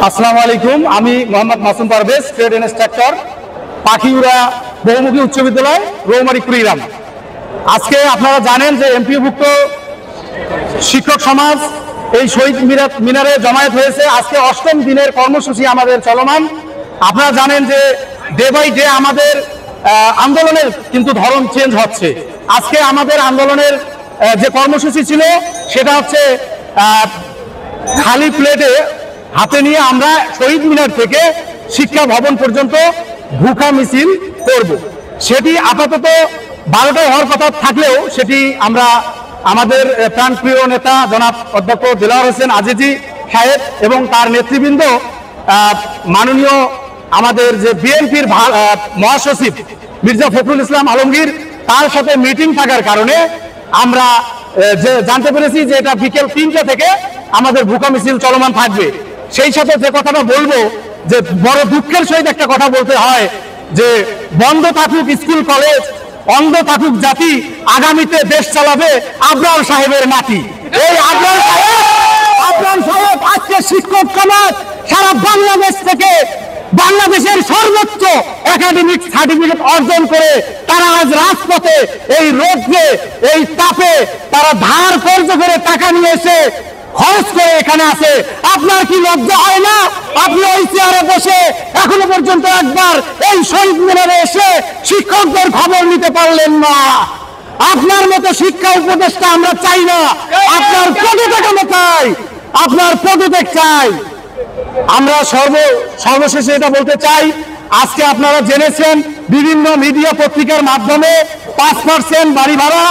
আসসালামু আলাইকুম, আমি মোহাম্মদ মাসুম পারভেজ, ট্রেড ইন্সট্রাক্টর, পাখিউড়া বহুমুখী উচ্চ বিদ্যালয়, রৌমারী, কুড়িগ্রাম। আজকে আপনারা জানেন যে এমপিওভুক্ত শিক্ষক সমাজ এই শহীদ মিনারে জমায়েত হয়েছে। আজকে ৮ম দিনের কর্মসূচি আমাদের চলমান। আপনারা জানেন যে ডে বাই ডে আমাদের আন্দোলনের কিন্তু ধরন চেঞ্জ হচ্ছে। আজকে আমাদের আন্দোলনের যে কর্মসূচি ছিল সেটা হচ্ছে খালি প্লেটে হাতে নিয়ে আমরা শহীদ মিনার থেকে শিক্ষা ভবন পর্যন্ত ভুখা মিছিল করব। সেটি আপাতত 12টায় হওয়ার কথা থাকলেও সেটি আমরা আমাদের প্রাণপ্রিয় নেতা জনাব অধ্যক্ষ দেলোয়ার হোসেন আজিজি সাহেব এবং তার নেতৃবৃন্দ, মাননীয় আমাদের যে বিএনপির মহাসচিব মির্জা ফখরুল ইসলাম আলমগীর, তার সাথে মিটিং থাকার কারণে আমরা জানতে পেরেছি যে এটা বিকেল 3টা থেকে আমাদের ভুখা মিছিল চলমান থাকবে। সেই সাথে যে কথাটা বলবো, যে বড় দুঃখের সহিত একটা কথা বলতে হয় যে বন্ধ থাকুক স্কুল কলেজ, অন্ধ থাকুক জাতি, আগামীতে দেশ চালাবে আবরার সাহেবের নাতি। এই আবরার সাহেব আজকে শিক্ষক সমাজ সারা বাংলাদেশ থেকে বাংলাদেশের সর্বোচ্চ একাডেমিক সার্টিফিকেট অর্জন করে তারা আজ রাজপথে এই রোদে এই তাপে তারা ধার কর্জ করে টাকা নিয়ে এসে খরচ করে এখানে আছে। আপনার কি লজ্জা হয় না? আপনি ওই চেয়ারে বসে এখনো পর্যন্ত একবার এই শহীদ মিনারে এসে শিক্ষকদের খবর নিতে পারলেন না। আপনার মতো শিক্ষা উপদেষ্টা আমরা চাই না, আপনার পদত্যাগ চাই, আপনার পদত্যাগ চাই। আমরা সর্বশেষে এটা বলতে চাই, আজকে আপনারা জেনেছেন বিভিন্ন মিডিয়া পত্রিকার মাধ্যমে 5% বাড়ি ভাড়া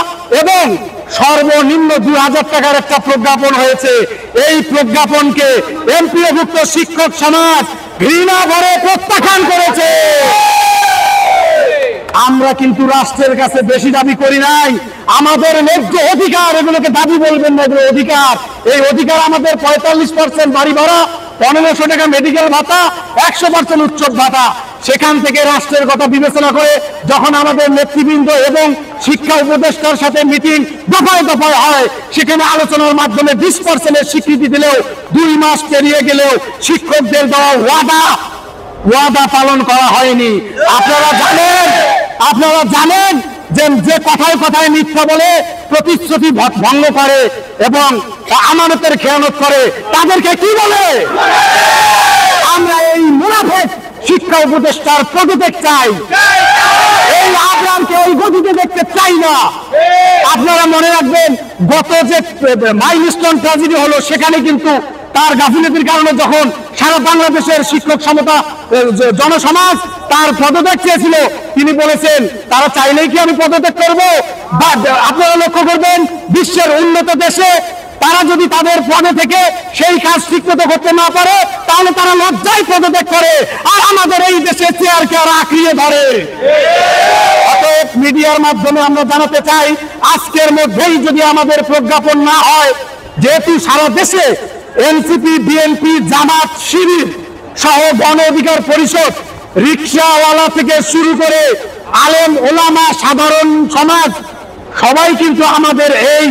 এবং সর্বনিম্ন 2000 টাকার একটা প্রজ্ঞাপন হয়েছে। এই প্রজ্ঞাপনকে এমপিওভুক্ত শিক্ষক সমাজ ঘৃণা ভরে প্রত্যাখ্যান করেছে। আমরা কিন্তু রাষ্ট্রের কাছে বেশি দাবি করি নাই, আমাদের ন্যায্য অধিকার, এগুলোকে দাবি বলবেন না, এগুলো অধিকার। এই অধিকার আমাদের 45% বাড়ি ভাড়া, 1500 টাকা মেডিকেল ভাতা, 100% উৎসব ভাতা। সেখান থেকে রাষ্ট্রের কথা বিবেচনা করে যখন আমাদের নেতৃবৃন্দ এবং শিক্ষা উপদেষ্টার সাথে মিটিং দফায় দফায় হয়, সেখানে আলোচনার মাধ্যমে 20%-এর স্বীকৃতি দিলেও 2 মাস পেরিয়ে গেলেও শিক্ষকদের দেওয়া ওয়াদা পালন করা হয়নি। আপনারা জানেন যে কথায় কথায় মিথ্যা বলে, প্রতিশ্রুতি ভঙ্গ করে এবং আমানতের খেয়ানত করে, তাদেরকে কি বলে? আমরা এই মুনাফেক শিক্ষা উপদেষ্টার পদত্যাগ চাই, এই আবরারকে ওই গতিতে দেখতে চাই না। আপনারা মনে রাখবেন, গত যে মাইলস্টোন ট্র্যাজেডি হলো, সেখানে কিন্তু তার গাফিলতির কারণে যখন সারা বাংলাদেশের শিক্ষক জনসমাজ তার পদত্যাগ চেয়েছিল, তিনি বলেছেন তারা চাইলেই কি আমি পদত্যাগ করবো? বা আপনারা লক্ষ্য করবেন, বিশ্বের উন্নত দেশে তারা যদি তাদের পদে থেকে সেই কাজ ঠিকমতো করতে না পারে, তাহলে তারা লজ্জায় পদত্যাগ করে, আর আমাদের এই দেশে চেয়ারকে আর আঁকড়িয়ে ধরে। অতএব মিডিয়ার মাধ্যমে আমরা জানাতে চাই, আজকের মধ্যেই যদি আমাদের প্রজ্ঞাপন না হয়, যেহেতু সারা দেশে এনসিপি, বিএনপি, জামাত, শিবির সহ গণ অধিকার পরিষদ, রিকশাওয়ালা থেকে শুরু করে আলেম ওলামা, সাধারণ সমাজ সবাই কিন্তু আমাদের এই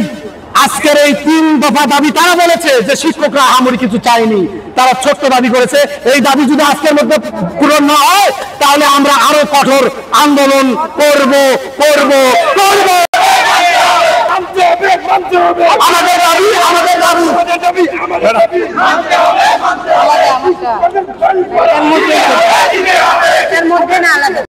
আজকের এই 3 দফা দাবি, তারা বলেছে যে শিক্ষকরা আহামরি কিছু চায়নি, তারা ছোট্ট দাবি করেছে। এই দাবি যদি আজকের মধ্যে পূরণ না হয়, তাহলে আমরা আরো কঠোর আন্দোলন করব। আমাদের দাবি